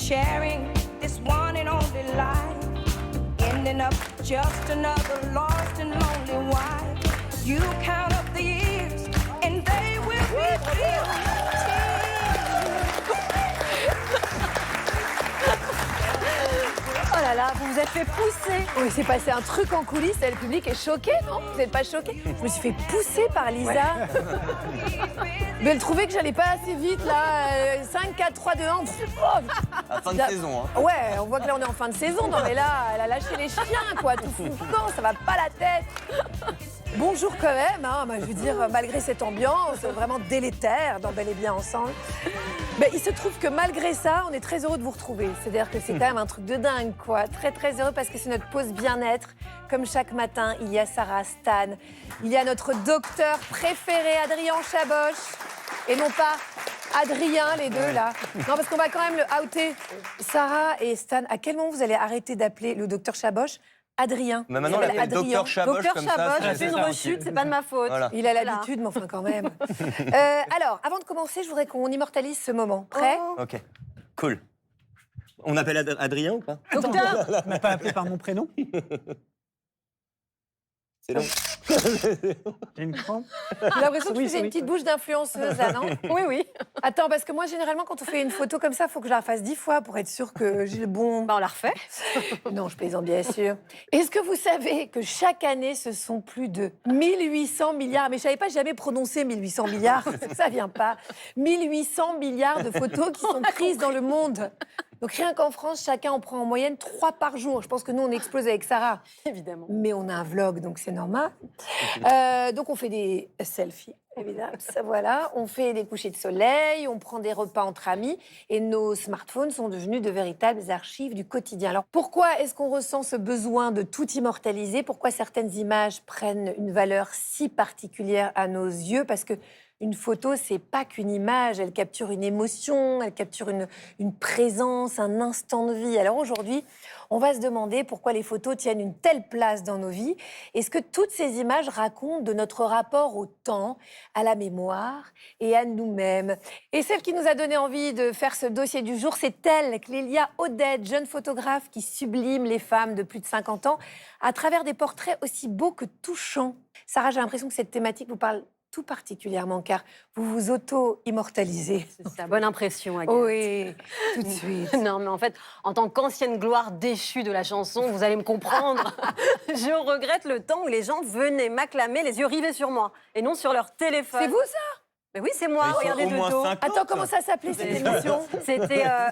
sharing this one and only life, ending up just another lost and lonely wife. You count up the years and they will be filled with Oh là là, vous vous êtes fait pousser. Oui, c'est passé un truc en coulisses, et le public est choqué, non? Vous n'êtes pas choqué? Je me suis fait pousser par Lisa. Mais elle trouvait que j'allais pas assez vite, là. 5, 4, 3, 2, 1. À fin de saison, hein. Ouais, on voit que là, on est en fin de saison. Non, mais là, elle a lâché les chiens, quoi. Tout fou. Non, ça va pas la tête. Bonjour quand même, hein. Je veux dire, malgré cette ambiance vraiment délétère dans Bel et Bien Ensemble. Mais il se trouve que malgré ça, on est très heureux de vous retrouver. C'est-à-dire que c'est quand même un truc de dingue, quoi. Très, très heureux parce que c'est notre pause bien-être. Comme chaque matin, il y a Sarah, Stan, il y a notre docteur préféré, Adrien Chaboch. Et non pas Adrien, les deux, là. Non, parce qu'on va quand même le outer. Sarah et Stan, à quel moment vous allez arrêter d'appeler le docteur Chaboch Adrien? Mais maintenant, on l'appelle docteur Chaboch Docteur comme Chaboch, ça. j'ai fait une rechute, c'est pas de ma faute. Voilà. Il a l'habitude, mais enfin quand même. Alors, avant de commencer, je voudrais qu'on immortalise ce moment. Prêt? Ok, cool. On appelle Adrien ou pas? Docteur, Tu m'as pas appelé par mon prénom? C'est long. J'ai une crampe. J'ai l'impression que Oui, tu faisais oui. une petite bouche d'influenceuse, là, non? oui, oui. Attends, parce que moi, généralement, quand on fait une photo comme ça, il faut que je la refasse 10 fois pour être sûre que j'ai le bon... Bah, on la refait. Non, je plaisante, bien sûr. Est-ce que vous savez que chaque année, ce sont plus de 1800 milliards, mais je ne savais pas jamais prononcer 1800 milliards, ça vient pas, 1800 milliards de photos qui sont prises dans le monde. Donc rien qu'en France, chacun en prend en moyenne 3 par jour. Je pense que nous, on explose avec Sarah. Évidemment. Mais on a un vlog, donc c'est normal. Donc on fait des selfies, évidemment. Ça, voilà. On fait des couchers de soleil, on prend des repas entre amis. Et nos smartphones sont devenus de véritables archives du quotidien. Alors pourquoi est-ce qu'on ressent ce besoin de tout immortaliser? Pourquoi certaines images prennent une valeur si particulière à nos yeux? Parce que une photo, c'est pas qu'une image, elle capture une émotion, elle capture une présence, un instant de vie. Alors aujourd'hui, on va se demander pourquoi les photos tiennent une telle place dans nos vies. Est-ce que toutes ces images racontent de notre rapport au temps, à la mémoire et à nous-mêmes? Et celle qui nous a donné envie de faire ce dossier du jour, c'est elle, Clélia Odette, jeune photographe qui sublime les femmes de plus de 50 ans à travers des portraits aussi beaux que touchants. Sarah, j'ai l'impression que cette thématique vous parle tout particulièrement, car vous vous auto-immortalisez. C'est ça, bonne impression, Agathe. Oui, tout de suite. Non, mais en fait, en tant qu'ancienne gloire déchue de la chanson, vous allez me comprendre. Je regrette le temps où les gens venaient m'acclamer les yeux rivés sur moi et non sur leur téléphone. C'est vous, ça? Mais oui, c'est moi, Ils sont regardez au de moins dos. 50. Attends, comment ça s'appelait cette émission?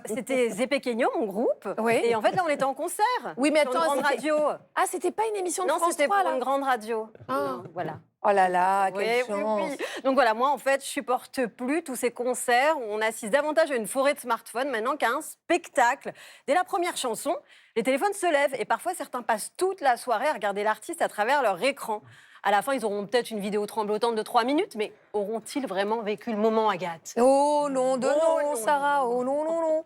C'était Zé Pequeño, mon groupe. Oui. Et en fait, là, on était en concert. Oui, mais sur attends, une grande c'était- radio. Ah, c'était pas une émission de Non, France c'était 3, pour là? une grande radio. Ah. Non, voilà. Oh là là, Oui, quelle oui, chance. oui. Donc voilà, moi, en fait, je supporte plus tous ces concerts où on assiste davantage à une forêt de smartphones maintenant qu'à un spectacle. Dès la première chanson, les téléphones se lèvent et parfois certains passent toute la soirée à regarder l'artiste à travers leur écran. À la fin, ils auront peut-être une vidéo tremblotante de 3 minutes, mais auront-ils vraiment vécu le moment, Agathe? Oh non, de Oh non, non, Sarah, non. oh non, non, non.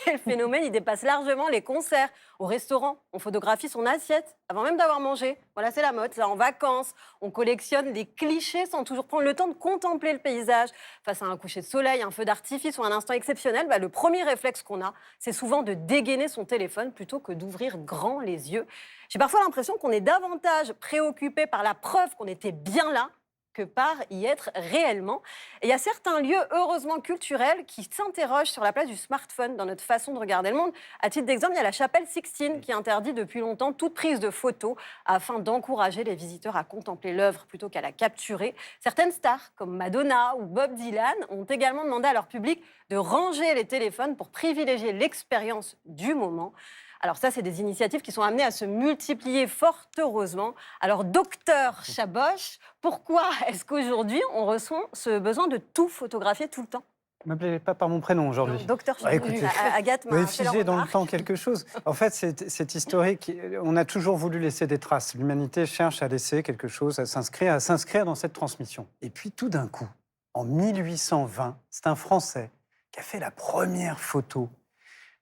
Et le phénomène, il dépasse largement les concerts. Au restaurant, on photographie son assiette avant même d'avoir mangé. Voilà, c'est la mode. Ça, en vacances, on collectionne des clichés sans toujours prendre le temps de contempler le paysage. Face à un coucher de soleil, un feu d'artifice ou un instant exceptionnel, le premier réflexe qu'on a, c'est souvent de dégainer son téléphone plutôt que d'ouvrir grand les yeux. J'ai parfois l'impression qu'on est davantage préoccupé par la preuve qu'on était bien là que par y être réellement. Et il y a certains lieux, heureusement culturels, qui s'interrogent sur la place du smartphone dans notre façon de regarder le monde. À titre d'exemple, il y a la chapelle Sixtine qui interdit depuis longtemps toute prise de photos afin d'encourager les visiteurs à contempler l'œuvre plutôt qu'à la capturer. Certaines stars, comme Madonna ou Bob Dylan, ont également demandé à leur public de ranger les téléphones pour privilégier l'expérience du moment. Alors ça, c'est des initiatives qui sont amenées à se multiplier fort heureusement. Alors, docteur Chaboch, pourquoi est-ce qu'aujourd'hui, on ressent ce besoin de tout photographier tout le temps? Ne m'appelez pas par mon prénom aujourd'hui. Docteur Ouais, Chaboch, écoutez, Agathe Vous m'a avez fait la figé dans le remarque. temps quelque chose. En fait, c'est historique. On a toujours voulu laisser des traces. L'humanité cherche à laisser quelque chose, à s'inscrire dans cette transmission. Et puis, tout d'un coup, en 1820, c'est un Français qui a fait la première photo,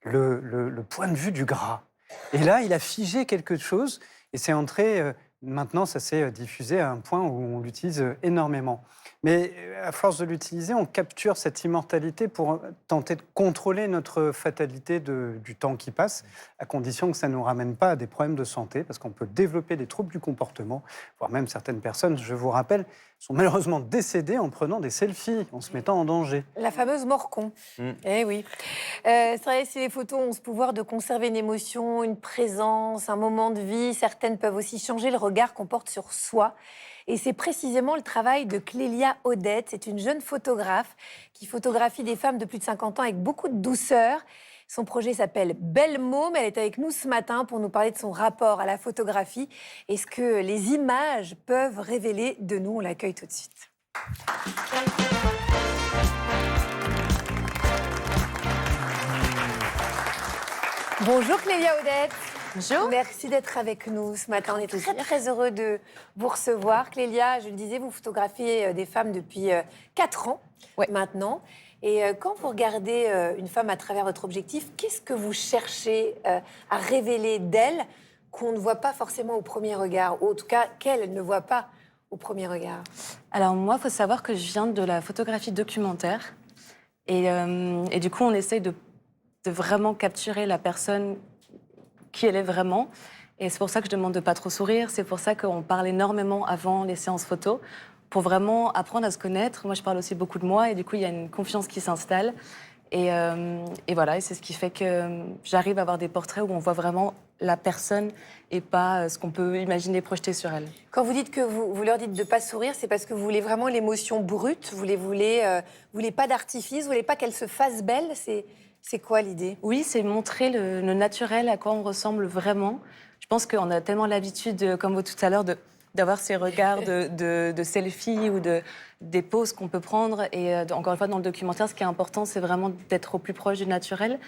le point de vue du gras. Et là, il a figé quelque chose et c'est entré Maintenant, ça s'est diffusé à un point où on l'utilise énormément. Mais à force de l'utiliser, on capture cette immortalité pour tenter de contrôler notre fatalité du temps qui passe, à condition que ça ne nous ramène pas à des problèmes de santé, parce qu'on peut développer des troubles du comportement, voire même certaines personnes, je vous rappelle, sont malheureusement décédées en prenant des selfies, en se mettant en danger. La fameuse morcon. Eh oui. C'est vrai, si les photos ont ce pouvoir de conserver une émotion, une présence, un moment de vie, certaines peuvent aussi changer le regard qu'on porte sur soi. Et c'est précisément le travail de Clélia Odette. C'est une jeune photographe qui photographie des femmes de plus de 50 ans avec beaucoup de douceur. Son projet s'appelle Belle Môme. Elle est avec nous ce matin pour nous parler de son rapport à la photographie et ce que les images peuvent révéler de nous. On l'accueille tout de suite. Bonjour Clélia Odette. Bonjour. Merci d'être avec nous ce matin. On est très heureux de vous recevoir. Clélia, je le disais, vous photographiez des femmes depuis 4 ans maintenant. Et quand vous regardez une femme à travers votre objectif, qu'est-ce que vous cherchez à révéler d'elle qu'on ne voit pas forcément au premier regard, ou en tout cas qu'elle ne voit pas au premier regard? Alors moi, il faut savoir que je viens de la photographie documentaire. Et du coup, on essaye de vraiment capturer la personne qui elle est vraiment. Et c'est pour ça que je demande de ne pas trop sourire. C'est pour ça qu'on parle énormément avant les séances photos, pour vraiment apprendre à se connaître. Moi, je parle aussi beaucoup de moi, et du coup, il y a une confiance qui s'installe. Et voilà, et c'est ce qui fait que j'arrive à avoir des portraits où on voit vraiment la personne et pas ce qu'on peut imaginer projeter sur elle. Quand vous dites que vous leur dites de ne pas sourire, c'est parce que vous voulez vraiment l'émotion brute, vous voulez pas d'artifice, vous voulez pas qu'elle se fasse belle, c'est quoi l'idée? Oui, c'est montrer le naturel, à quoi on ressemble vraiment. Je pense qu'on a tellement l'habitude, comme tout à l'heure, d'avoir ces regards de selfie ou des poses qu'on peut prendre. Et encore une fois, dans le documentaire, ce qui est important, c'est vraiment d'être au plus proche du naturel.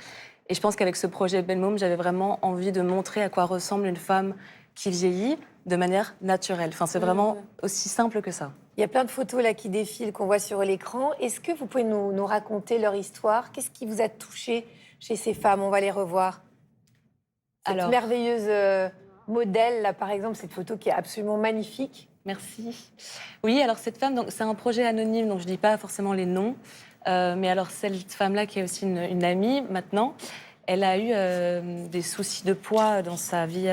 Et je pense qu'avec ce projet Belle Môme, j'avais vraiment envie de montrer à quoi ressemble une femme qui vieillit de manière naturelle. Enfin, c'est vraiment aussi simple que ça. Il y a plein de photos là qui défilent, qu'on voit sur l'écran. Est-ce que vous pouvez nous raconter leur histoire? Qu'est-ce qui vous a touché chez ces femmes? On va les revoir. Cette merveilleuse modèle, là, par exemple, cette photo qui est absolument magnifique. Merci. Oui, alors cette femme, c'est un projet anonyme, donc je ne dis pas forcément les noms. Mais alors cette femme-là, qui est aussi une amie maintenant, elle a eu des soucis de poids dans sa vie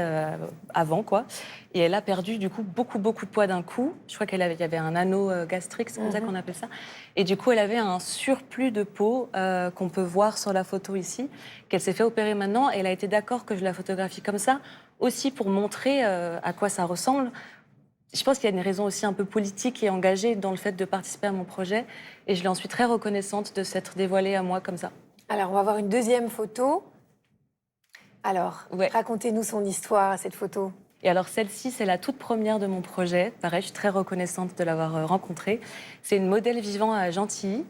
avant, quoi. Et elle a perdu, du coup, beaucoup de poids d'un coup. Je crois qu'il y avait un anneau gastrique, c'est comme ça qu'on appelle ça. Et du coup, elle avait un surplus de peau qu'on peut voir sur la photo ici, qu'elle s'est fait opérer maintenant. Et elle a été d'accord que je la photographie comme ça, aussi pour montrer à quoi ça ressemble. Je pense qu'il y a une raison aussi un peu politique et engagée dans le fait de participer à mon projet. Et je lui en suis très reconnaissante de s'être dévoilée à moi comme ça. Alors, on va voir une deuxième photo. Alors, racontez-nous son histoire à cette photo. Et alors, celle-ci, c'est la toute première de mon projet. Pareil, je suis très reconnaissante de l'avoir rencontrée. C'est une modèle vivant à Gentilly.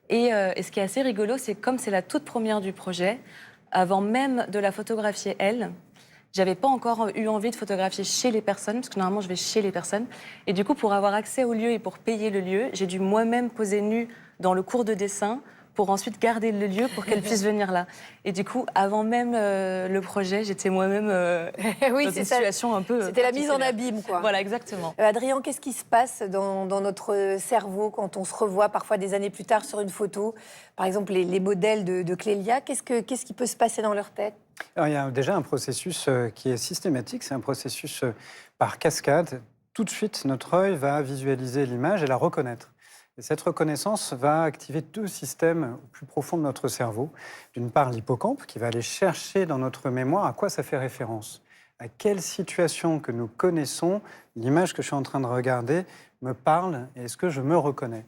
Et ce qui est assez rigolo, c'est comme c'est la toute première du projet, avant même de la photographier elle, j'avais pas encore eu envie de photographier chez les personnes, parce que normalement, je vais chez les personnes. Et du coup, pour avoir accès au lieu et pour payer le lieu, j'ai dû moi-même poser nue dans le cours de dessin pour ensuite garder le lieu pour qu'elle puisse venir là. Et du coup, avant même le projet, j'étais moi-même dans une situation un peu... C'était la mise en abîme, quoi. Voilà, exactement. Adrien, qu'est-ce qui se passe dans notre cerveau quand on se revoit parfois des années plus tard sur une photo? Par exemple, les modèles de Clélia, qu'est-ce qui peut se passer dans leur tête? Alors, il y a déjà un processus qui est systématique, c'est un processus par cascade. Tout de suite, notre œil va visualiser l'image et la reconnaître. Et cette reconnaissance va activer 2 systèmes au plus profond de notre cerveau. D'une part, l'hippocampe, qui va aller chercher dans notre mémoire à quoi ça fait référence. À quelle situation que nous connaissons, l'image que je suis en train de regarder me parle et est-ce que je me reconnais?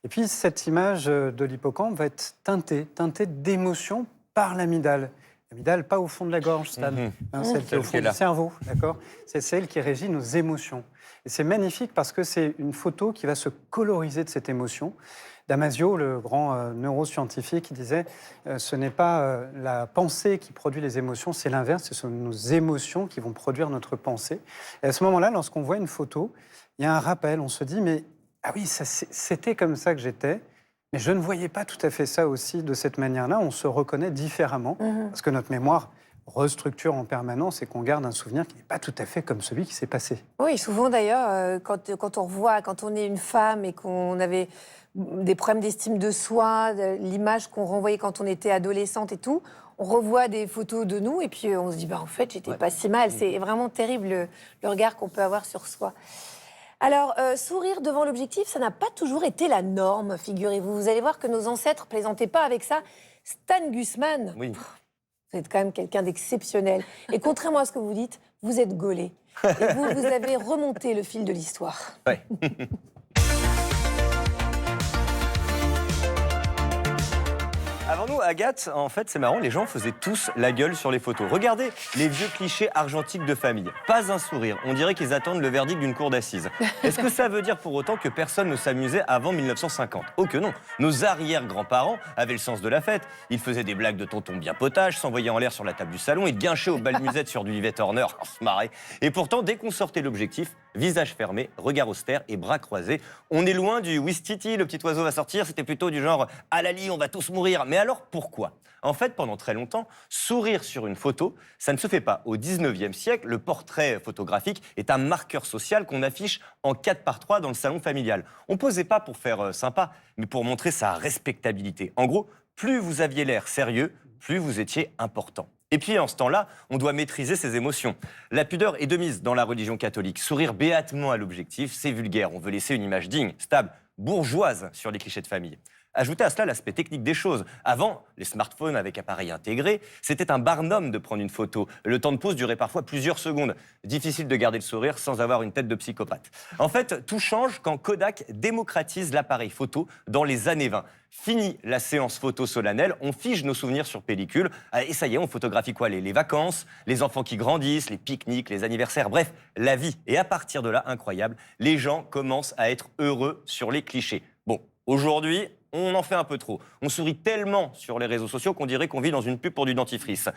Et puis, cette image de l'hippocampe va être teintée d'émotion par l'amygdale. L'amygdale, pas au fond de la gorge, Stan, celle qui est au fond du cerveau, d'accord? C'est celle qui régit nos émotions. Et c'est magnifique parce que c'est une photo qui va se coloriser de cette émotion. Damasio, le grand neuroscientifique, disait ce n'est pas la pensée qui produit les émotions, c'est l'inverse, ce sont nos émotions qui vont produire notre pensée. Et à ce moment-là, lorsqu'on voit une photo, il y a un rappel, on se dit mais ah oui, c'était comme ça que j'étais. Mais je ne voyais pas tout à fait ça aussi de cette manière-là. On se reconnaît différemment parce que notre mémoire restructure en permanence et qu'on garde un souvenir qui n'est pas tout à fait comme celui qui s'est passé. Oui, souvent d'ailleurs, quand on est une femme et qu'on avait des problèmes d'estime de soi, l'image qu'on renvoyait quand on était adolescente et tout, on revoit des photos de nous et puis on se dit, en fait, j'étais pas si mal. C'est vraiment terrible le regard qu'on peut avoir sur soi. Alors, sourire devant l'objectif, ça n'a pas toujours été la norme, figurez-vous. Vous allez voir que nos ancêtres plaisantaient pas avec ça. Stan Gusman, Oui. vous êtes quand même quelqu'un d'exceptionnel. Et contrairement à ce que vous dites, vous êtes gaulé. Et vous avez remonté le fil de l'histoire. Ouais. Avant nous, Agathe, en fait, c'est marrant, les gens faisaient tous la gueule sur les photos. Regardez les vieux clichés argentiques de famille. Pas un sourire. On dirait qu'ils attendent le verdict d'une cour d'assises. Est-ce que ça veut dire pour autant que personne ne s'amusait avant 1950 ? Oh que non. Nos arrière-grands-parents avaient le sens de la fête. Ils faisaient des blagues de tonton bien potage, s'envoyaient en l'air sur la table du salon et guinchaient au bal musette sur du Yvette Horner. On se marrait. Et pourtant, dès qu'on sortait l'objectif, visage fermé, regard austère et bras croisés, on est loin du Wistiti, le petit oiseau va sortir. C'était plutôt du genre « Alali, on va tous mourir ». Mais alors, pourquoi ? En fait, pendant très longtemps, sourire sur une photo, ça ne se fait pas. Au 19e siècle, le portrait photographique est un marqueur social qu'on affiche en 4x3 dans le salon familial. On posait pas pour faire sympa, mais pour montrer sa respectabilité. En gros, plus vous aviez l'air sérieux, plus vous étiez important. Et puis, en ce temps-là, on doit maîtriser ses émotions. La pudeur est de mise dans la religion catholique. Sourire béatement à l'objectif, c'est vulgaire. On veut laisser une image digne, stable, bourgeoise sur les clichés de famille. Ajoutez à cela l'aspect technique des choses. Avant, les smartphones avec appareil intégré, c'était un barnum de prendre une photo. Le temps de pause durait parfois plusieurs secondes. Difficile de garder le sourire sans avoir une tête de psychopathe. En fait, tout change quand Kodak démocratise l'appareil photo dans les années 20. Fini la séance photo solennelle, on fige nos souvenirs sur pellicule. Et ça y est, on photographie quoi ? Les vacances, les enfants qui grandissent, les pique-niques, les anniversaires, bref, la vie. Et à partir de là, incroyable, les gens commencent à être heureux sur les clichés. Bon, aujourd'hui, on en fait un peu trop. On sourit tellement sur les réseaux sociaux qu'on dirait qu'on vit dans une pub pour du dentifrice.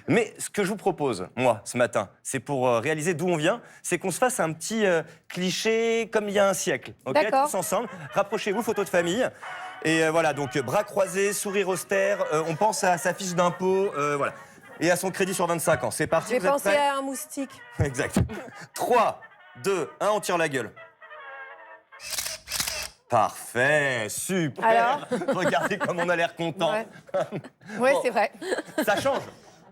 Mais ce que je vous propose, moi, ce matin, c'est pour réaliser d'où on vient, c'est qu'on se fasse un petit cliché comme il y a un siècle. Okay, d'accord. Tous ensemble, rapprochez-vous, photo de famille. Et voilà, donc bras croisés, sourire austère, on pense à sa fiche d'impôt, voilà. Et à son crédit sur 25 ans. C'est parti, J'ai vous êtes pensé prêts ? à un moustique. Exact. 3, 2, 1, on tire la gueule. Parfait, super. Alors regardez comme on a l'air content. Ouais, ouais Bon. c'est vrai. Ça change.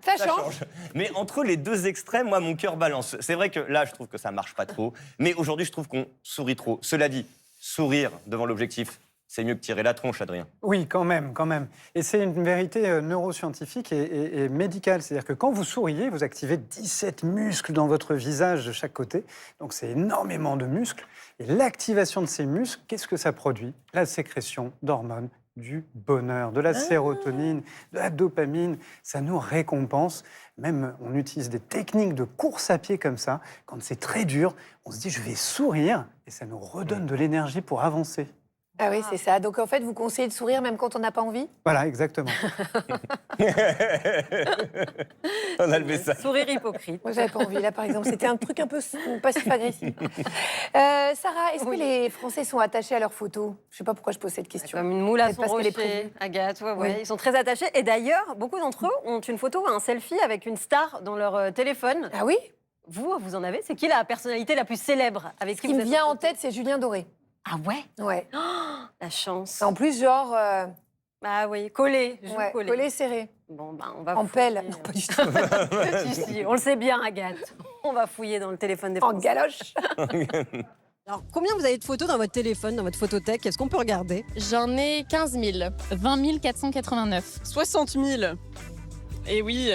Ça change. Mais entre les deux extrêmes, moi, mon cœur balance. C'est vrai que là, je trouve que ça marche pas trop. Mais aujourd'hui, je trouve qu'on sourit trop. Cela dit, sourire devant l'objectif, c'est mieux que tirer la tronche, Adrien. Oui, quand même, quand même. Et c'est une vérité neuroscientifique et médicale. C'est-à-dire que quand vous souriez, vous activez 17 muscles dans votre visage de chaque côté. Donc c'est énormément de muscles. Et l'activation de ces muscles, qu'est-ce que ça produit ? La sécrétion d'hormones, du bonheur, de la sérotonine, de la dopamine. Ça nous récompense. Même, on utilise des techniques de course à pied comme ça. Quand c'est très dur, on se dit, je vais sourire. Et ça nous redonne de l'énergie pour avancer. Ah oui, c'est ça. Donc en fait, vous conseillez de sourire même quand on n'a pas envie ? Voilà, exactement. On a levé ça. Sourire hypocrite. Moi, j'avais pas envie, là, par exemple. C'était un truc un peu passif-agressif. Sarah, est-ce que les Français sont attachés à leurs photos ? Je sais pas pourquoi je pose cette question. Comme une moule à Peut-être son parce qu'elle est rocher, prévue. Agathe, ouais. Oui. Ils sont très attachés. Et d'ailleurs, beaucoup d'entre eux ont une photo ou un selfie avec une star dans leur téléphone. Ah oui ? Vous en avez ? C'est qui la personnalité la plus célèbre avec Ce qui qui vous me êtes vient en photo tête, c'est Julien Doré. Ah ouais ? Ouais. La chance. En plus, genre, Ah oui, collé, joue ouais, collé. collé serré. Bon, ben, on va En fouiller. pelle. Non, pas du tout. Si, si, on le sait bien, Agathe. On va fouiller dans le téléphone des En Français. galoche. Alors, combien vous avez de photos dans votre téléphone, dans votre photothèque ? Est-ce qu'on peut regarder ? J'en ai 15 000. 20 489. 60 000. Et oui,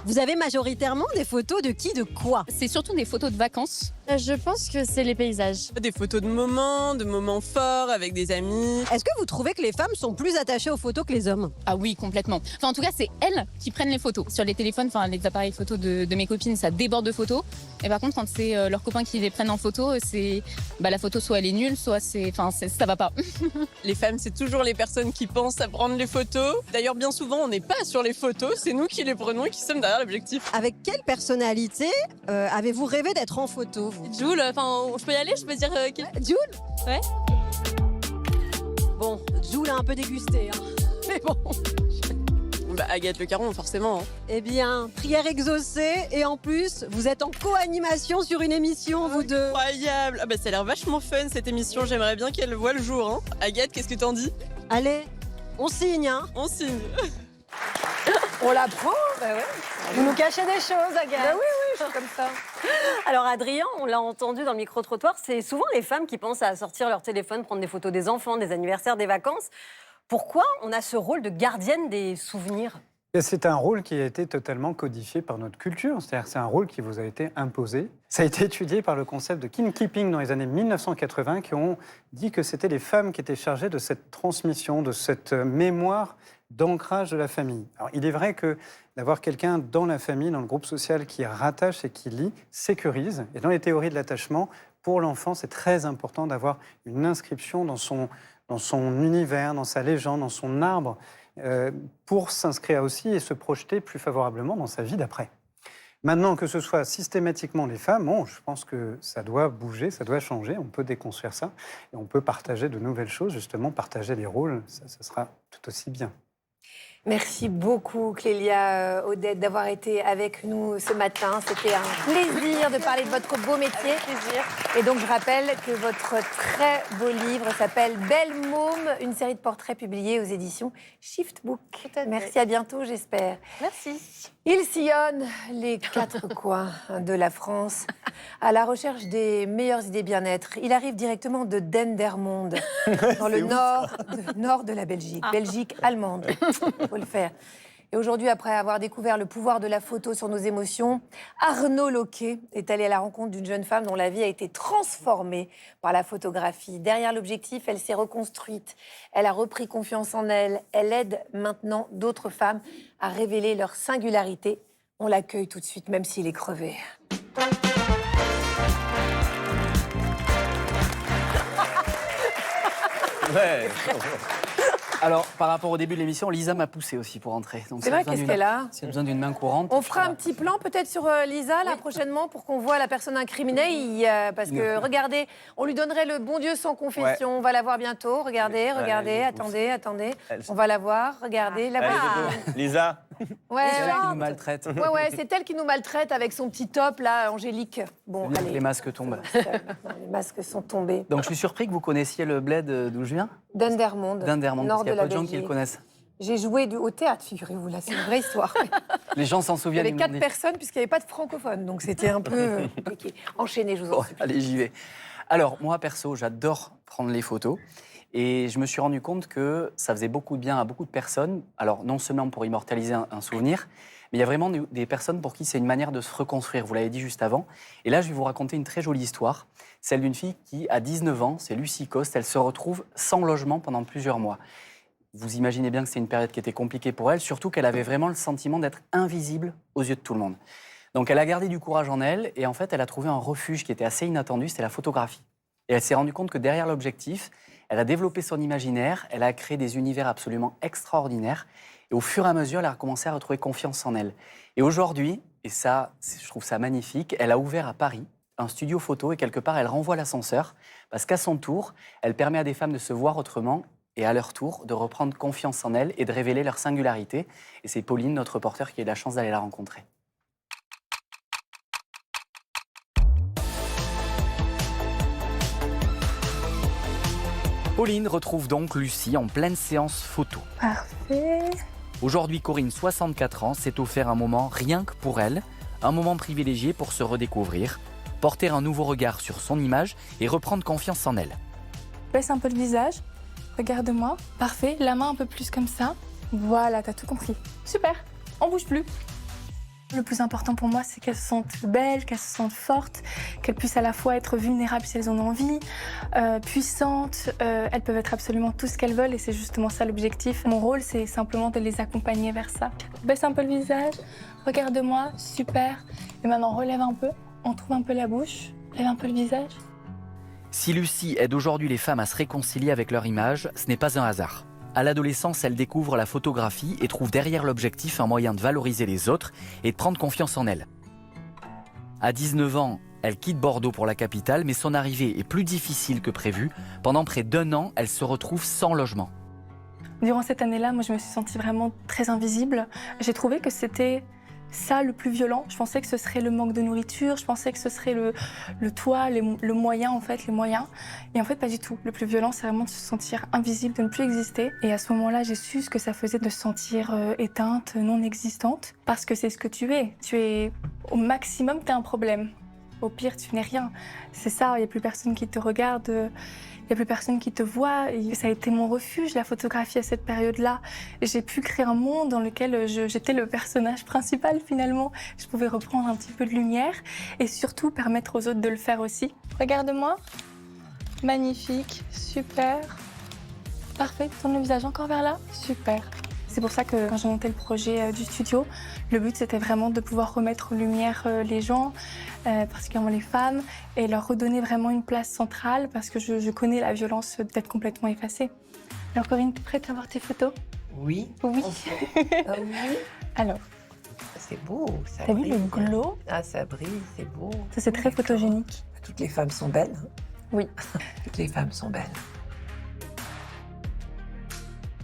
Vous avez majoritairement des photos de qui, de quoi ? C'est surtout des photos de vacances. Je pense que c'est les paysages. des photos de moments forts avec des amis. Est-ce que vous trouvez que les femmes sont plus attachées aux photos que les hommes ? Ah oui, complètement. Enfin, en tout cas, c'est elles qui prennent les photos. Sur les téléphones, enfin, les appareils photos de mes copines, ça déborde de photos. Et par contre, quand c'est leurs copains qui les prennent en photo, c'est la photo, soit elle est nulle, soit ça va pas. Les femmes, c'est toujours les personnes qui pensent à prendre les photos. D'ailleurs, bien souvent, on n'est pas sur les photos, c'est nous qui les prenons et qui sommes derrière l'objectif. Avec quelle personnalité avez-vous rêvé d'être en photo, vous ? Jules, enfin, je peux y aller, je peux dire Jules ? Ouais. Bon, Jules a un peu dégusté, hein. Mais bon. Agathe Le Caron, forcément. Eh bien, prière exaucée et en plus, vous êtes en co-animation sur une émission, vous deux. Incroyable. Ça a l'air vachement fun cette émission, j'aimerais bien qu'elle voit le jour. Hein. Agathe, qu'est-ce que t'en dis? Allez, on signe, hein. On signe. On la prend. Bah ouais. Vous nous cachez des choses, Agathe. Bah oui, je suis comme ça. Alors Adrien, on l'a entendu dans le micro-trottoir, c'est souvent les femmes qui pensent à sortir leur téléphone, prendre des photos des enfants, des anniversaires, des vacances. Pourquoi on a ce rôle de gardienne des souvenirs? Et c'est un rôle qui a été totalement codifié par notre culture, c'est-à-dire c'est un rôle qui vous a été imposé. Ça a été étudié par le concept de kin-keeping dans les années 1980 qui ont dit que c'était les femmes qui étaient chargées de cette transmission, de cette mémoire d'ancrage de la famille. Alors, il est vrai que d'avoir quelqu'un dans la famille, dans le groupe social qui rattache et qui lie, sécurise. Et dans les théories de l'attachement, pour l'enfant, c'est très important d'avoir une inscription dans son univers, dans sa légende, dans son arbre, pour s'inscrire aussi et se projeter plus favorablement dans sa vie d'après. Maintenant, que ce soit systématiquement les femmes, bon, je pense que ça doit bouger, ça doit changer, on peut déconstruire ça, et on peut partager de nouvelles choses, justement, partager les rôles, ça sera tout aussi bien. Merci beaucoup, Clélia Odette, d'avoir été avec nous ce matin. C'était un plaisir de parler de votre beau métier. Et donc, je rappelle que votre très beau livre s'appelle Belle Môme, une série de portraits publiés aux éditions Shift Book. Merci, à bientôt, j'espère. Merci. Il sillonne les quatre coins de la France à la recherche des meilleures idées bien-être. Il arrive directement de Dendermonde, dans le nord de la Belgique, Belgique allemande. Il faut le faire. Et aujourd'hui, après avoir découvert le pouvoir de la photo sur nos émotions, Arnaud Loquet est allé à la rencontre d'une jeune femme dont la vie a été transformée par la photographie. Derrière l'objectif, elle s'est reconstruite. Elle a repris confiance en elle. Elle aide maintenant d'autres femmes à révéler leur singularité. On l'accueille tout de suite, même s'il est crevé. Ouais. Alors, par rapport au début de l'émission, Lisa m'a poussé aussi pour entrer. C'est vrai, qu'est-ce qu'elle a? Si elle a besoin d'une main courante. On fera un petit plan peut-être sur Lisa là prochainement pour qu'on voit la personne incriminée. Parce que regardez, on lui donnerait le bon Dieu sans confession. Ouais. On va la voir bientôt. Regardez, attendez. On va la voir. Regardez, la voilà. Lisa. Ouais, c'est elle qui nous maltraite. Ouais, c'est elle qui nous maltraite avec son petit top là, Angélique. Bon, allez. Les masques tombent. Les masques sont tombés. Donc je suis surpris que vous connaissiez le bled d'où je viens. Dendermonde. Nord de la Belgique. Il y a peu de gens qui le connaissent. J'ai joué au théâtre, figurez-vous, là, c'est une vraie histoire. Les gens s'en souviennent. Il y avait 4 personnes puisqu'il n'y avait pas de francophones, donc c'était un peu compliqué. Enchaînez, je vous en supplie. Allez, j'y vais. Alors, moi, perso, j'adore prendre les photos. Et je me suis rendu compte que ça faisait beaucoup de bien à beaucoup de personnes. Alors, non seulement pour immortaliser un souvenir, mais il y a vraiment des personnes pour qui c'est une manière de se reconstruire. Vous l'avez dit juste avant. Et là, je vais vous raconter une très jolie histoire. Celle d'une fille qui, à 19 ans, c'est Lucie Coste, elle se retrouve sans logement pendant plusieurs mois. Vous imaginez bien que c'est une période qui était compliquée pour elle, surtout qu'elle avait vraiment le sentiment d'être invisible aux yeux de tout le monde. Donc elle a gardé du courage en elle et en fait, elle a trouvé un refuge qui était assez inattendu, c'était la photographie. Et elle s'est rendue compte que derrière l'objectif, elle a développé son imaginaire, elle a créé des univers absolument extraordinaires et au fur et à mesure, elle a commencé à retrouver confiance en elle. Et aujourd'hui, et ça, je trouve ça magnifique, elle a ouvert à Paris un studio photo et quelque part, elle renvoie l'ascenseur parce qu'à son tour, elle permet à des femmes de se voir autrement et à leur tour de reprendre confiance en elles et de révéler leur singularité. Et c'est Pauline, notre reporter, qui a eu la chance d'aller la rencontrer. Pauline retrouve donc Lucie en pleine séance photo. Parfait. Aujourd'hui, Corinne, 64 ans, s'est offert un moment rien que pour elle, un moment privilégié pour se redécouvrir, porter un nouveau regard sur son image et reprendre confiance en elle. Baisse un peu le visage. Regarde-moi. Parfait. La main un peu plus comme ça. Voilà, t'as tout compris. Super. On bouge plus. Le plus important pour moi, c'est qu'elles se sentent belles, qu'elles se sentent fortes, qu'elles puissent à la fois être vulnérables si elles en ont envie, puissantes. Elles peuvent être absolument tout ce qu'elles veulent et c'est justement ça l'objectif. Mon rôle, c'est simplement de les accompagner vers ça. Baisse un peu le visage. Regarde-moi. Super. Et maintenant, relève un peu. On trouve un peu la bouche. Lève un peu le visage. Si Lucie aide aujourd'hui les femmes à se réconcilier avec leur image, ce n'est pas un hasard. À l'adolescence, elle découvre la photographie et trouve derrière l'objectif un moyen de valoriser les autres et de prendre confiance en elle. À 19 ans, elle quitte Bordeaux pour la capitale, mais son arrivée est plus difficile que prévu. Pendant près d'1 an, elle se retrouve sans logement. Durant cette année-là, moi, je me suis sentie vraiment très invisible. J'ai trouvé que c'était ça le plus violent. Je pensais que ce serait le manque de nourriture, je pensais que ce serait le toit, le moyen, en fait, les moyens. Et en fait, pas du tout. Le plus violent, c'est vraiment de se sentir invisible, de ne plus exister. Et à ce moment-là, j'ai su ce que ça faisait de se sentir éteinte, non existante. Parce que c'est ce que tu es. Tu es, au maximum, tu as un problème. Au pire, tu n'es rien. C'est ça, il n'y a plus personne qui te regarde, il n'y a plus personne qui te voit. Et ça a été mon refuge, la photographie, à cette période-là. J'ai pu créer un monde dans lequel j'étais le personnage principal, finalement. Je pouvais reprendre un petit peu de lumière et surtout permettre aux autres de le faire aussi. Regarde-moi. Magnifique, super. Parfait, tourne le visage encore vers là. Super. C'est pour ça que quand j'ai monté le projet du studio, le but c'était vraiment de pouvoir remettre en lumière les gens, particulièrement les femmes, et leur redonner vraiment une place centrale parce que je connais la violence d'être complètement effacée. Alors Corinne, tu es prête à voir tes photos? Oui. Oui. Oui. Alors, C'est beau, ça t'as vu brille. le glow? Ah, ça brille, c'est beau. Ça c'est très photogénique. Toutes les femmes sont belles. Oui. Toutes les femmes sont belles.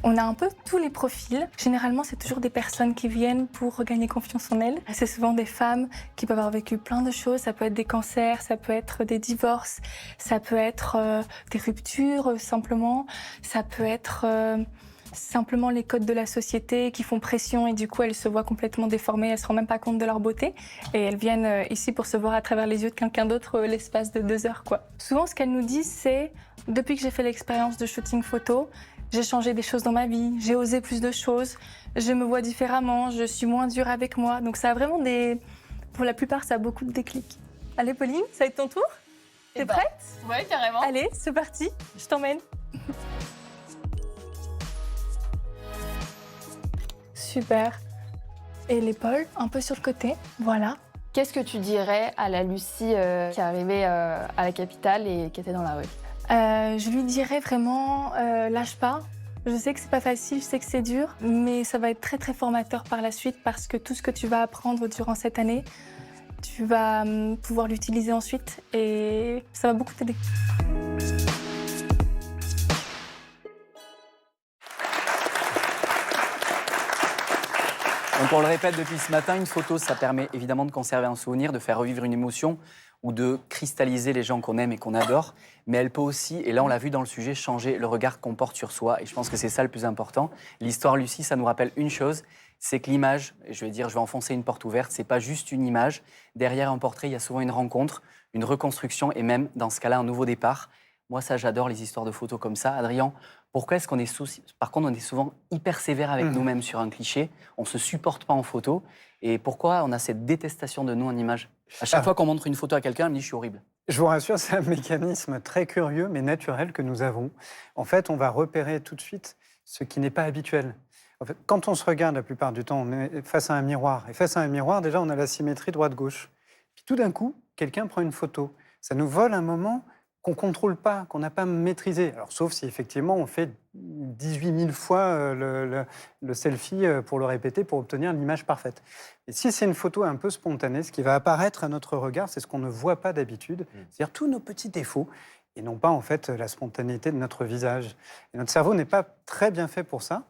On a un peu tous les profils. Généralement, c'est toujours des personnes qui viennent pour regagner confiance en elles. C'est souvent des femmes qui peuvent avoir vécu plein de choses. Ça peut être des cancers, ça peut être des divorces, ça peut être des ruptures simplement. Ça peut être simplement les codes de la société qui font pression et du coup, elles se voient complètement déformées. Elles ne se rendent même pas compte de leur beauté. Et elles viennent ici pour se voir à travers les yeux de quelqu'un d'autre l'espace de 2 heures, quoi. Souvent, ce qu'elles nous disent, c'est « Depuis que j'ai fait l'expérience de shooting photo, j'ai changé des choses dans ma vie, j'ai osé plus de choses, je me vois différemment, je suis moins dure avec moi. » Donc ça a vraiment des... Pour la plupart, ça a beaucoup de déclics. Allez Pauline, ça va être ton tour? T'es prête? Ouais, carrément. Allez, c'est parti, je t'emmène. Super. Et l'épaule, un peu sur le côté, voilà. Qu'est-ce que tu dirais à la Lucie qui arrivait à la capitale et qui était dans la rue? Je lui dirais vraiment, lâche pas. Je sais que c'est pas facile, je sais que c'est dur, mais ça va être très très formateur par la suite parce que tout ce que tu vas apprendre durant cette année, tu vas pouvoir l'utiliser ensuite et ça va beaucoup t'aider. Donc on le répète depuis ce matin, une photo, ça permet évidemment de conserver un souvenir, de faire revivre une émotion ou de cristalliser les gens qu'on aime et qu'on adore. Mais elle peut aussi, et là on l'a vu dans le sujet, changer le regard qu'on porte sur soi. Et je pense que c'est ça le plus important. L'histoire Lucie, ça nous rappelle une chose, c'est que l'image, je vais enfoncer une porte ouverte, c'est pas juste une image. Derrière un portrait, il y a souvent une rencontre, une reconstruction et même, dans ce cas-là, un nouveau départ. Moi, ça, j'adore les histoires de photos comme ça. Adrien, pourquoi est-ce qu'on est Par contre, on est souvent hyper sévère avec nous-mêmes sur un cliché. On se supporte pas en photo. Et pourquoi on a cette détestation de nous en image? À chaque fois qu'on montre une photo à quelqu'un, elle me dit « je suis horrible ». Je vous rassure, c'est un mécanisme très curieux mais naturel que nous avons. En fait, on va repérer tout de suite ce qui n'est pas habituel. En fait, quand on se regarde, la plupart du temps, on est face à un miroir. Et face à un miroir, déjà, on a la symétrie droite-gauche. Puis tout d'un coup, quelqu'un prend une photo. Ça nous vole un moment qu'on ne contrôle pas, qu'on n'a pas maîtrisé. Alors, sauf si effectivement on fait 18 000 fois le selfie pour le répéter, pour obtenir l'image parfaite. Et si c'est une photo un peu spontanée, ce qui va apparaître à notre regard, c'est ce qu'on ne voit pas d'habitude, c'est-à-dire tous nos petits défauts, et non pas en fait la spontanéité de notre visage. Et notre cerveau n'est pas très bien fait pour ça,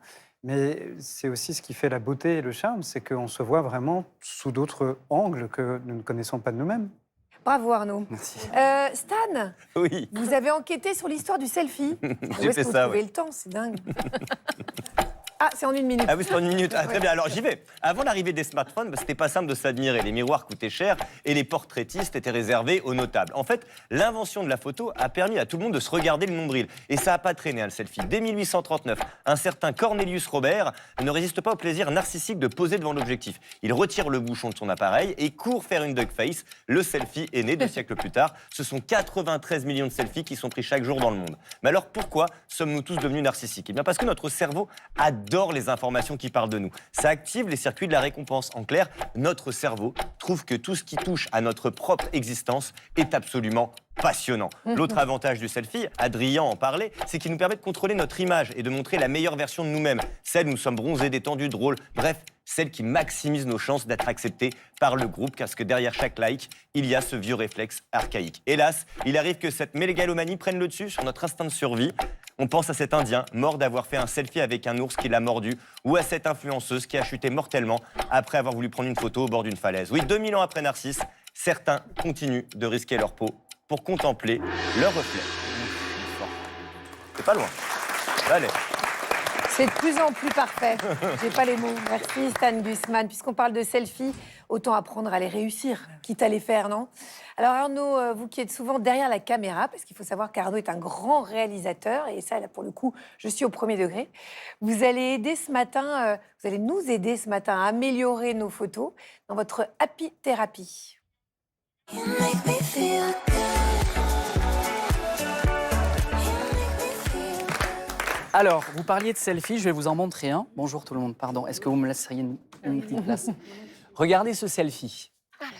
mais c'est aussi ce qui fait la beauté et le charme, c'est qu'on se voit vraiment sous d'autres angles que nous ne connaissons pas de nous-mêmes. Bravo Arnaud. Merci. Stan, Oui, vous avez enquêté sur l'histoire du selfie. Où j'ai est-ce fait que vous ça, trouvez oui. le temps? C'est dingue. Ah, c'est en 1 minute. Ah oui, c'est en 1 minute. Ah, très bien, alors j'y vais. Avant l'arrivée des smartphones, c'était pas simple de s'admirer. Les miroirs coûtaient cher et les portraitistes étaient réservés aux notables. En fait, l'invention de la photo a permis à tout le monde de se regarder le nombril. Et ça n'a pas traîné, le selfie. Dès 1839, un certain Cornelius Robert ne résiste pas au plaisir narcissique de poser devant l'objectif. Il retire le bouchon de son appareil et court faire une duck face. Le selfie est né 2 siècles plus tard. Ce sont 93 millions de selfies qui sont pris chaque jour dans le monde. Mais alors pourquoi sommes-nous tous devenus narcissiques? Eh bien parce que notre cerveau adore les informations qui parlent de nous. Ça active les circuits de la récompense. En clair, notre cerveau trouve que tout ce qui touche à notre propre existence est absolument passionnant. L'autre avantage du selfie, Adrien en parlait, c'est qu'il nous permet de contrôler notre image et de montrer la meilleure version de nous-mêmes. Celle où nous sommes bronzés, détendus, drôles, bref, celle qui maximise nos chances d'être acceptés par le groupe, parce que derrière chaque like, il y a ce vieux réflexe archaïque. Hélas, il arrive que cette mégalomanie prenne le dessus sur notre instinct de survie. On pense à cet Indien mort d'avoir fait un selfie avec un ours qui l'a mordu, ou à cette influenceuse qui a chuté mortellement après avoir voulu prendre une photo au bord d'une falaise. Oui, 2000 ans après Narcisse, certains continuent de risquer leur peau pour contempler leur reflet. C'est pas loin. Allez. C'est de plus en plus parfait. J'ai pas les mots. Merci Stan Gusman. Puisqu'on parle de selfies, autant apprendre à les réussir, quitte à les faire, non? Alors Arnaud, vous qui êtes souvent derrière la caméra, parce qu'il faut savoir qu'Arnaud est un grand réalisateur, et ça, là, pour le coup, je suis au premier degré. Vous allez aider ce matin, vous allez nous aider ce matin à améliorer nos photos dans votre Happy Therapy. Alors, vous parliez de selfie, je vais vous en montrer un. Bonjour tout le monde, pardon. Est-ce que vous me laisseriez une petite place? Regardez ce selfie.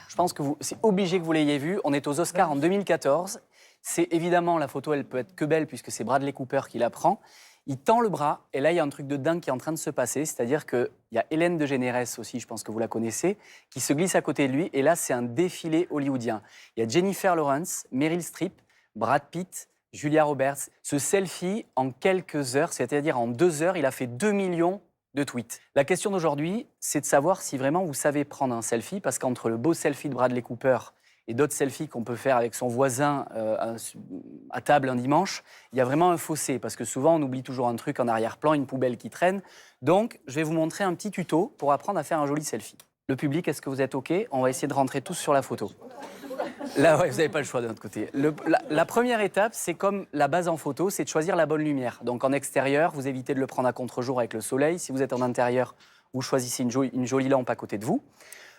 Je pense que c'est obligé que vous l'ayez vu. On est aux Oscars en 2014. C'est évidemment, la photo, elle peut être que belle puisque c'est Bradley Cooper qui la prend. Il tend le bras et là, il y a un truc de dingue qui est en train de se passer. C'est-à-dire qu'il y a Hélène DeGeneres aussi, je pense que vous la connaissez, qui se glisse à côté de lui. Et là, c'est un défilé hollywoodien. Il y a Jennifer Lawrence, Meryl Streep, Brad Pitt, Julia Roberts. Ce selfie, en quelques heures, c'est-à-dire en 2 heures, il a fait 2 millions de tweets. La question d'aujourd'hui, c'est de savoir si vraiment vous savez prendre un selfie, parce qu'entre le beau selfie de Bradley Cooper et d'autres selfies qu'on peut faire avec son voisin à table un dimanche, il y a vraiment un fossé, parce que souvent, on oublie toujours un truc en arrière-plan, une poubelle qui traîne. Donc, je vais vous montrer un petit tuto pour apprendre à faire un joli selfie. Le public, est-ce que vous êtes OK? On va essayer de rentrer tous sur la photo. Là, ouais, vous n'avez pas le choix de notre côté. La première étape, c'est comme la base en photo, c'est de choisir la bonne lumière. Donc en extérieur, vous évitez de le prendre à contre-jour avec le soleil. Si vous êtes en intérieur, vous choisissez une jolie lampe à côté de vous.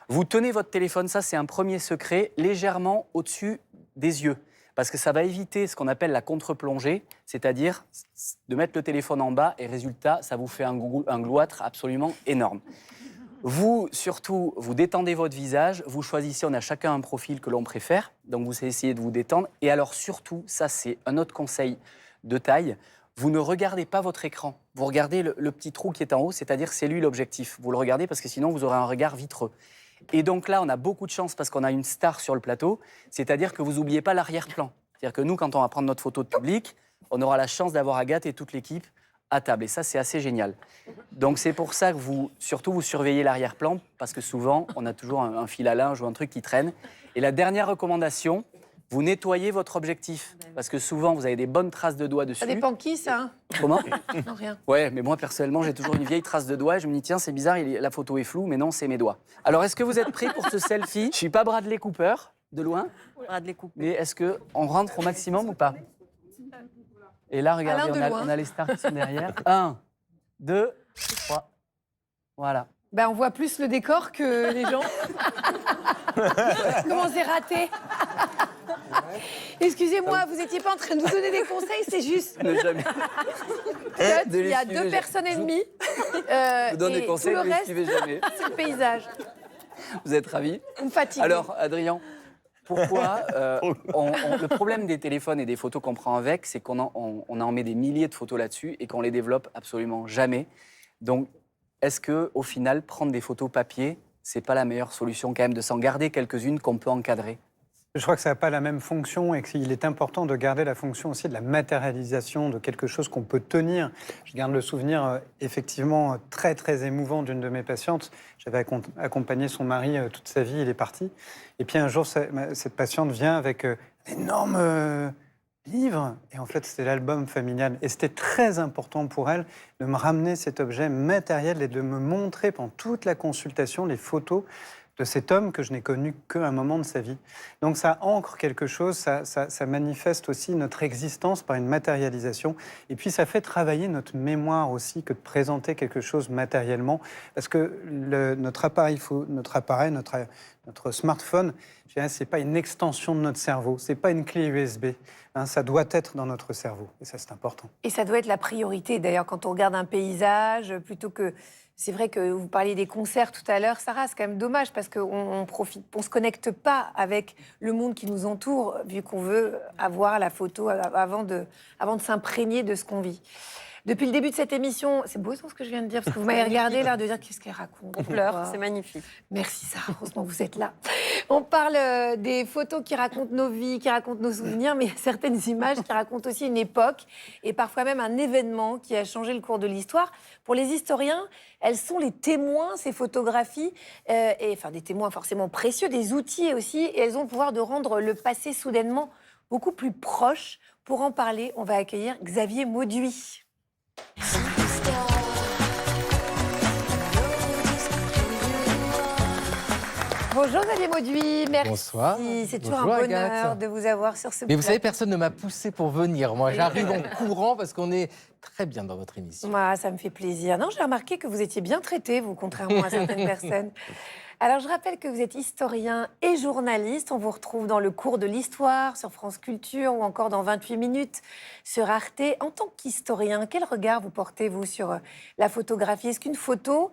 Vous tenez votre téléphone, ça c'est un premier secret, légèrement au-dessus des yeux. Parce que ça va éviter ce qu'on appelle la contre-plongée, c'est-à-dire de mettre le téléphone en bas et résultat, ça vous fait un glouâtre absolument énorme. Vous, surtout, vous détendez votre visage, vous choisissez, on a chacun un profil que l'on préfère, donc vous essayez de vous détendre. Et alors surtout, ça c'est un autre conseil de taille, vous ne regardez pas votre écran. Vous regardez le petit trou qui est en haut, c'est-à-dire c'est lui l'objectif. Vous le regardez parce que sinon vous aurez un regard vitreux. Et donc là, on a beaucoup de chance parce qu'on a une star sur le plateau, c'est-à-dire que vous n'oubliez pas l'arrière-plan. C'est-à-dire que nous, quand on va prendre notre photo de public, on aura la chance d'avoir Agathe et toute l'équipe à table. Et ça, c'est assez génial. Donc, c'est pour ça que surtout, vous surveillez l'arrière-plan, parce que souvent, on a toujours un fil à linge ou un truc qui traîne. Et la dernière recommandation, vous nettoyez votre objectif. Parce que souvent, vous avez des bonnes traces de doigts dessus. Ça dépend qui, ça, hein? Comment? Non, rien. Ouais, mais moi, personnellement, j'ai toujours une vieille trace de doigt. Et je me dis, tiens, c'est bizarre, la photo est floue, mais non, c'est mes doigts. Alors, est-ce que vous êtes prêts pour ce selfie? Je suis pas Bradley Cooper, de loin. Bradley Cooper. Mais est-ce qu'on rentre au maximum ou pas? Et là, regardez, on a les stars qui sont derrière. 1, 2, 3. Voilà. Ben, on voit plus le décor que les gens. Comment c'est raté? Excusez-moi, vous n'étiez pas en train de nous donner des conseils, c'est juste. Ne jamais. Il y a 2 personnes et demie. Je vous donne des conseils, tout le ne les reste, suivez jamais. c'est le paysage. Vous êtes ravis? Vous me fatiguez. Alors, Adrien, pourquoi le problème des téléphones et des photos qu'on prend avec, c'est qu'on en met des milliers de photos là-dessus et qu'on les développe absolument jamais. Donc, est-ce que, au final, prendre des photos papier, c'est pas la meilleure solution quand même de s'en garder quelques-unes qu'on peut encadrer? Je crois que ça n'a pas la même fonction et qu'il est important de garder la fonction aussi de la matérialisation de quelque chose qu'on peut tenir. Je garde le souvenir effectivement très très émouvant d'une de mes patientes. J'avais accompagné son mari toute sa vie, il est parti. Et puis un jour, cette patiente vient avec un énorme livre. Et en fait, c'était l'album familial. Et c'était très important pour elle de me ramener cet objet matériel et de me montrer pendant toute la consultation les photos de cet homme que je n'ai connu qu'à un moment de sa vie. Donc ça ancre quelque chose, ça manifeste aussi notre existence par une matérialisation. Et puis ça fait travailler notre mémoire aussi que de présenter quelque chose matériellement. Parce que notre smartphone, ce n'est pas une extension de notre cerveau, ce n'est pas une clé USB. Hein, ça doit être dans notre cerveau. Et ça, c'est important. Et ça doit être la priorité. D'ailleurs, quand on regarde un paysage, plutôt que... C'est vrai que vous parliez des concerts tout à l'heure, Sarah, c'est quand même dommage parce qu'on se connecte pas avec le monde qui nous entoure, vu qu'on veut avoir la photo avant de s'imprégner de ce qu'on vit. Depuis le début de cette émission, c'est beau ce que je viens de dire, parce que vous m'avez regardé là, de dire qu'est-ce qu'elle raconte. On pleure, c'est magnifique. Merci Sarah, heureusement que vous êtes là. On parle des photos qui racontent nos vies, qui racontent nos souvenirs, mais il y a certaines images qui racontent aussi une époque et parfois même un événement qui a changé le cours de l'histoire. Pour les historiens, elles sont les témoins, ces photographies, des témoins forcément précieux, des outils aussi, et elles ont le pouvoir de rendre le passé soudainement beaucoup plus proche. Pour en parler, on va accueillir Xavier Mauduit. Bonjour Xavier Mauduit, merci. Bonsoir. C'est toujours Bonjour, un bonheur Agathe. de vous avoir sur ce Mais vous savez, plateau. personne ne m'a poussé pour venir. Moi, j'arrive en courant parce qu'on est très bien dans votre émission. Ça me fait plaisir. Non, j'ai remarqué que vous étiez bien traité, vous, contrairement à certaines personnes. Alors, je rappelle que vous êtes historien et journaliste. On vous retrouve dans le cours de l'histoire sur France Culture ou encore dans 28 minutes sur Arte. En tant qu'historien, quel regard vous portez, vous, sur la photographie? Est-ce qu'une photo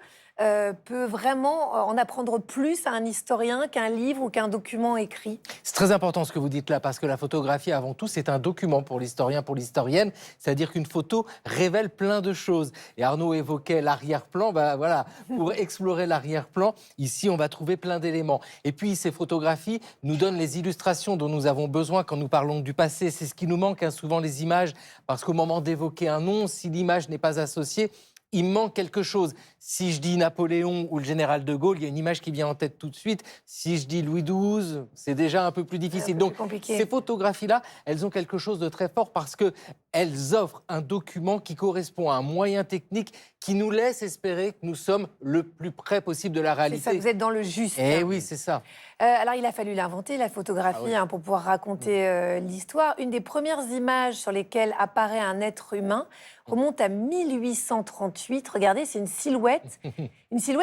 peut vraiment en apprendre plus à un historien qu'un livre ou qu'un document écrit? C'est très important ce que vous dites là, parce que la photographie, avant tout, c'est un document pour l'historien, pour l'historienne. C'est-à-dire qu'une photo révèle plein de choses. Et Arnaud évoquait l'arrière-plan. Voilà, pour explorer l'arrière-plan, ici, on va trouver plein d'éléments. Et puis, ces photographies nous donnent les illustrations dont nous avons besoin quand nous parlons du passé. C'est ce qui nous manque, souvent, les images, parce qu'au moment d'évoquer un nom, si l'image n'est pas associée, il manque quelque chose. Si je dis Napoléon ou le général de Gaulle, il y a une image qui vient en tête tout de suite. Si je dis Louis XII, c'est déjà un peu plus difficile. Donc, ces photographies-là, elles ont quelque chose de très fort parce qu'elles offrent un document qui correspond à un moyen technique qui nous laisse espérer que nous sommes le plus près possible de la réalité. C'est ça, vous êtes dans le juste. Eh oui, c'est ça. Alors, il a fallu l'inventer, la photographie, pour pouvoir raconter l'histoire. Une des premières images sur lesquelles apparaît un être humain remonte à 1838. Regardez, c'est une silhouette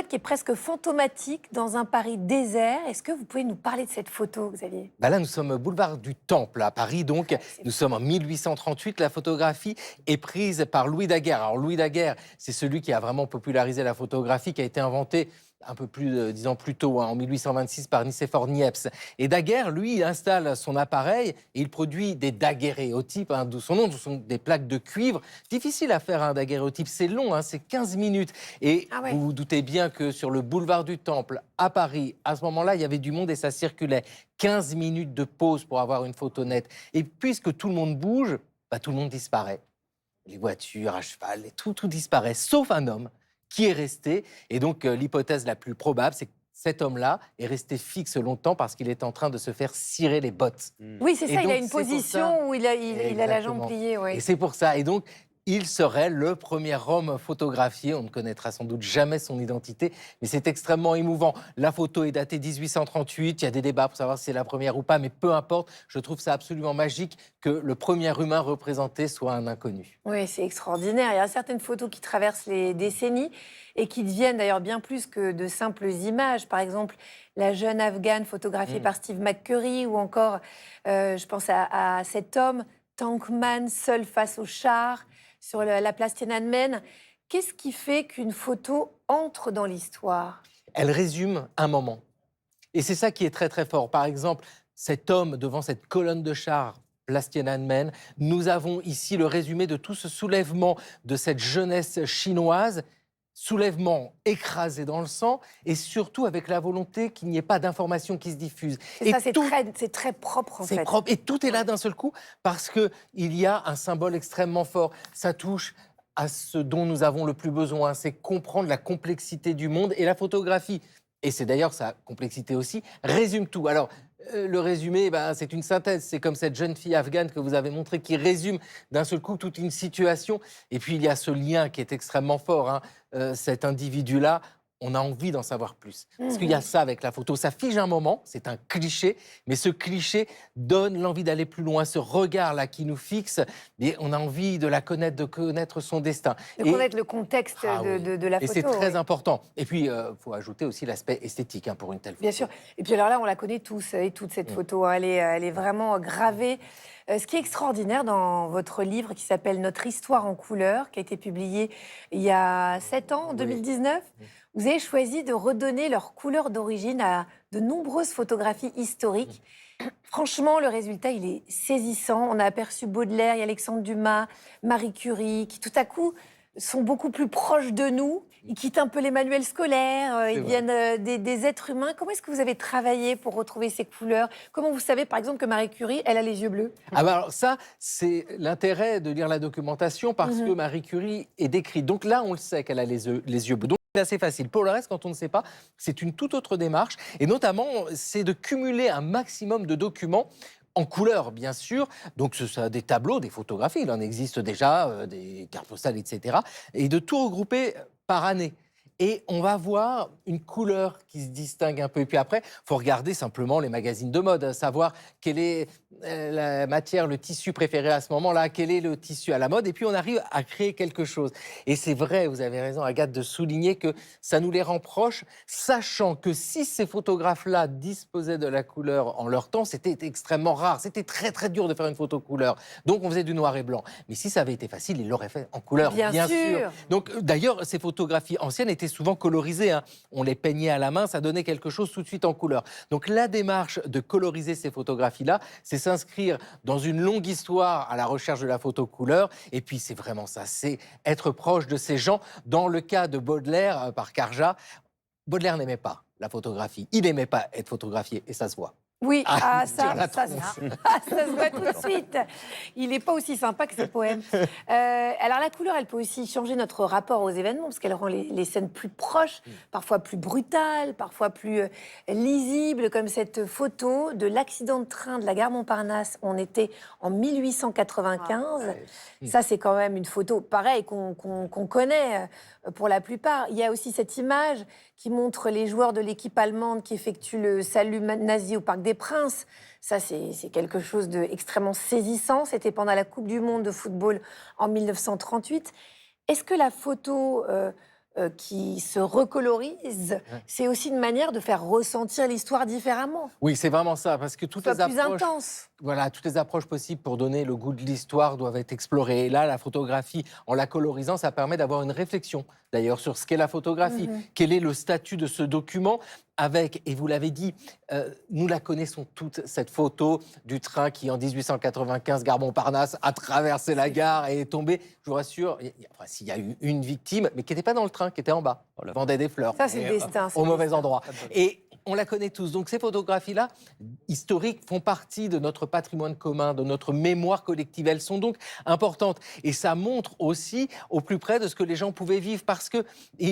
qui est presque fantomatique dans un Paris désert. Est-ce que vous pouvez nous parler de cette photo, Xavier? Là, nous sommes au boulevard du Temple, à Paris, donc. Nous sommes en 1838. La photographie est prise par Louis Daguerre. Alors, Louis Daguerre, c'est celui qui a vraiment popularisé la photographie, qui a été inventé un peu plus de 10 ans plus tôt, en 1826, par Nicéphore Niepce. Et Daguerre, lui, il installe son appareil et il produit des daguerréotypes, d'où son nom, ce sont des plaques de cuivre. Difficile à faire un daguerréotype, c'est long, c'est 15 minutes. Et vous vous doutez bien que sur le boulevard du Temple, à Paris, à ce moment-là, il y avait du monde et ça circulait. 15 minutes de pause pour avoir une photo nette. Et puisque tout le monde bouge, tout le monde disparaît. Les voitures, à cheval, tout disparaît, sauf un homme qui est resté. Et donc, l'hypothèse la plus probable, c'est que cet homme-là est resté fixe longtemps parce qu'il est en train de se faire cirer les bottes. Oui, c'est ça, Et il a donc, une c'est pour position ça. où il a la jambe Exactement. pliée. Et c'est pour ça. Et donc, il serait le premier homme photographié. On ne connaîtra sans doute jamais son identité, mais c'est extrêmement émouvant. La photo est datée 1838. Il y a des débats pour savoir si c'est la première ou pas, mais peu importe. Je trouve ça absolument magique que le premier humain représenté soit un inconnu. Oui, c'est extraordinaire. Il y a certaines photos qui traversent les décennies et qui deviennent d'ailleurs bien plus que de simples images. Par exemple, la jeune Afghane photographiée par Steve McCurry ou encore, je pense à cet homme, Tankman, seul face au char, sur la place Tiananmen. Qu'est-ce qui fait qu'une photo entre dans l'histoire? Elle résume un moment. Et c'est ça qui est très très fort. Par exemple, cet homme devant cette colonne de chars, place Tiananmen, nous avons ici le résumé de tout ce soulèvement de cette jeunesse chinoise, soulèvement écrasé dans le sang et surtout avec la volonté qu'il n'y ait pas d'informations qui se diffusent. C'est ça, c'est très propre en fait. C'est propre et tout est là d'un seul coup parce qu'il y a un symbole extrêmement fort. Ça touche à ce dont nous avons le plus besoin, c'est comprendre la complexité du monde et la photographie. Et c'est d'ailleurs sa complexité aussi, résume tout. Alors, le résumé, c'est une synthèse. C'est comme cette jeune fille afghane que vous avez montrée qui résume d'un seul coup toute une situation. Et puis, il y a ce lien qui est extrêmement fort. Cet individu-là, on a envie d'en savoir plus. Parce qu'il y a ça avec la photo. Ça fige un moment, c'est un cliché, mais ce cliché donne l'envie d'aller plus loin. Ce regard-là qui nous fixe, et on a envie de la connaître, de connaître son destin. De connaître le contexte de la photo. Et c'est très important. Et puis, il faut ajouter aussi l'aspect esthétique pour une telle photo. Bien sûr. Et puis alors là, on la connaît tous et toute cette photo. Elle est vraiment gravée Ce qui est extraordinaire dans votre livre qui s'appelle Notre histoire en couleur, qui a été publié il y a 7 ans, en 2019, vous avez choisi de redonner leur couleur d'origine à de nombreuses photographies historiques. Franchement, le résultat, il est saisissant. On a aperçu Baudelaire, il y a Alexandre Dumas, Marie Curie, qui tout à coup sont beaucoup plus proches de nous. Ils quittent un peu les manuels scolaires, ils deviennent des êtres humains. Comment est-ce que vous avez travaillé pour retrouver ces couleurs? Comment vous savez, par exemple, que Marie Curie, elle a les yeux bleus? Ah bah alors ça, c'est l'intérêt de lire la documentation parce que Marie Curie est décrite. Donc là, on le sait qu'elle a les yeux bleus. Donc c'est assez facile. Pour le reste, quand on ne sait pas, c'est une toute autre démarche. Et notamment, c'est de cumuler un maximum de documents en couleur, bien sûr. Donc, ce sont des tableaux, des photographies. Il en existe déjà, des cartes postales, etc. Et de tout regrouper par année. Et on va voir une couleur qui se distingue un peu. Et puis après, il faut regarder simplement les magazines de mode, savoir quelle est la matière, le tissu préféré à ce moment-là, quel est le tissu à la mode. Et puis on arrive à créer quelque chose. Et c'est vrai, vous avez raison, Agathe, de souligner que ça nous les rend proches, sachant que si ces photographes-là disposaient de la couleur en leur temps, c'était extrêmement rare. C'était très, très dur de faire une photo couleur. Donc on faisait du noir et blanc. Mais si ça avait été facile, ils l'auraient fait en couleur, bien sûr. Donc d'ailleurs, ces photographies anciennes étaient souvent colorisées. On les peignait à la main, ça donnait quelque chose tout de suite en couleur. Donc la démarche de coloriser ces photographies-là, c'est s'inscrire dans une longue histoire à la recherche de la photo couleur. Et puis c'est vraiment ça, c'est être proche de ces gens. Dans le cas de Baudelaire, par Carja, Baudelaire n'aimait pas la photographie. Il n'aimait pas être photographié et ça se voit. Oui, ça se voit tout de suite. Il n'est pas aussi sympa que ses poèmes. Alors la couleur, elle peut aussi changer notre rapport aux événements, parce qu'elle rend les scènes plus proches, parfois plus brutales, parfois plus lisibles, comme cette photo de l'accident de train de la gare Montparnasse. On était en 1895. Ça, c'est quand même une photo, pareil, qu'on connaît pour la plupart. Il y a aussi cette image qui montre les joueurs de l'équipe allemande qui effectuent le salut nazi au Parc des Princes. Ça, c'est quelque chose d'extrêmement saisissant. C'était pendant la Coupe du Monde de football en 1938. Est-ce que la photo qui se recolorise, c'est aussi une manière de faire ressentir l'histoire différemment? Oui, c'est vraiment ça, parce que toutes les approches... plus intense. Voilà, toutes les approches possibles pour donner le goût de l'histoire doivent être explorées. Et là, la photographie, en la colorisant, ça permet d'avoir une réflexion, d'ailleurs, sur ce qu'est la photographie. Quel est le statut de ce document avec, et vous l'avez dit, nous la connaissons toute, cette photo du train qui, en 1895, gare Montparnasse, a traversé la gare et est tombé. Je vous rassure, s'il y a eu une victime, mais qui n'était pas dans le train, qui était en bas, vendait des fleurs. Ça, c'est le destin. Au mauvais endroit. Et on la connaît tous. Donc ces photographies-là, historiques, font partie de notre patrimoine commun, de notre mémoire collective. Elles sont donc importantes. Et ça montre aussi au plus près de ce que les gens pouvaient vivre, parce qu'il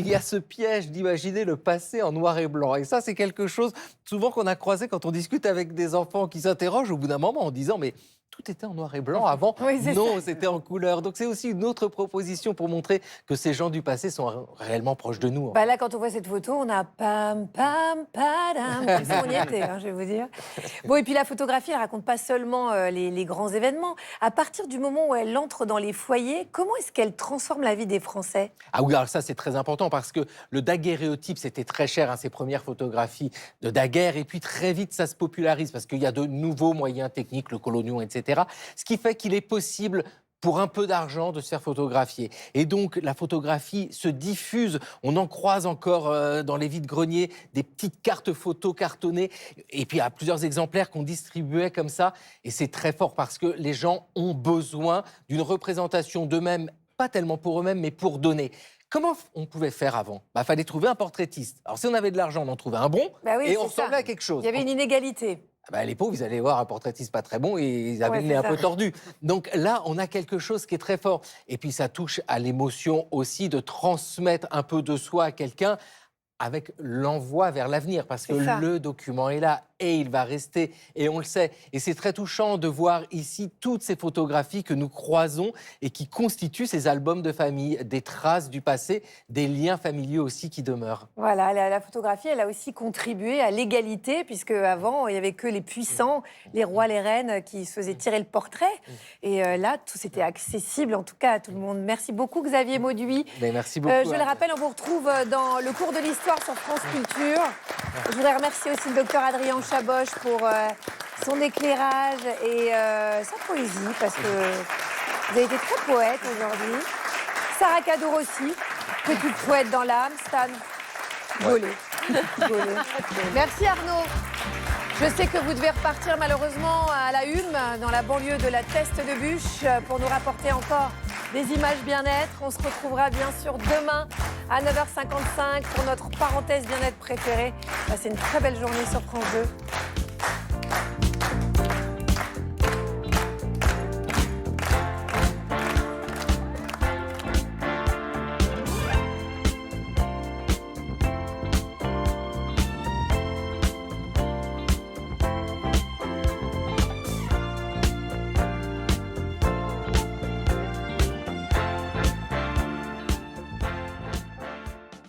y a ce piège d'imaginer le passé en noir et blanc. Et ça, c'est quelque chose souvent qu'on a croisé quand on discute avec des enfants qui s'interrogent au bout d'un moment en disant « mais tout était en noir et blanc avant. Non, c'était en couleur. » Donc c'est aussi une autre proposition pour montrer que ces gens du passé sont réellement proches de nous. Là, quand on voit cette photo, on a pam, pam, padam. On y était, je vais vous dire. Bon, et puis la photographie, elle raconte pas seulement les grands événements. À partir du moment où elle entre dans les foyers, comment est-ce qu'elle transforme la vie des Français? Ah oui, alors ça, c'est très important parce que le daguerréotype, c'était très cher, ces premières photographies de daguerre. Et puis très vite, ça se popularise parce qu'il y a de nouveaux moyens techniques, le collodion, etc. Ce qui fait qu'il est possible, pour un peu d'argent, de se faire photographier. Et donc, la photographie se diffuse. On en croise encore dans les vides-greniers des petites cartes photos cartonnées. Et puis, il y a plusieurs exemplaires qu'on distribuait comme ça. Et c'est très fort parce que les gens ont besoin d'une représentation d'eux-mêmes, pas tellement pour eux-mêmes, mais pour donner. Comment on pouvait faire avant? Fallait trouver un portraitiste. Alors, si on avait de l'argent, on en trouvait un bon et on ressemblait à quelque chose. Il y avait une inégalité. Les pauvres, ils allaient voir un portraitiste pas très bon et ils avaient le nez un peu tordu. Donc là, on a quelque chose qui est très fort. Et puis, ça touche à l'émotion aussi de transmettre un peu de soi à quelqu'un avec l'envoi vers l'avenir. Parce que le document est là et il va rester. Et on le sait. Et c'est très touchant de voir ici toutes ces photographies que nous croisons et qui constituent ces albums de famille, des traces du passé, des liens familiaux aussi qui demeurent. Voilà, la photographie, elle a aussi contribué à l'égalité, puisque avant, il n'y avait que les puissants, les rois, les reines qui se faisaient tirer le portrait. Et là, tout c'était accessible, en tout cas, à tout le monde. Merci beaucoup, Xavier Mauduit. Merci beaucoup. Je le rappelle, on vous retrouve dans le cours de l'histoire sur France Culture. Je voudrais remercier aussi le docteur Adrien Chaboche pour son éclairage et sa poésie, parce que vous avez été très poète aujourd'hui. Sarah Cadour aussi, petite poète dans l'âme. Stan, gaulé. Merci Arnaud. Je sais que vous devez repartir malheureusement à la Hume, dans la banlieue de la Teste de Buch, pour nous rapporter encore des images bien-être. On se retrouvera bien sûr demain à 9h55 pour notre parenthèse bien-être préférée. Passez une très belle journée sur France 2.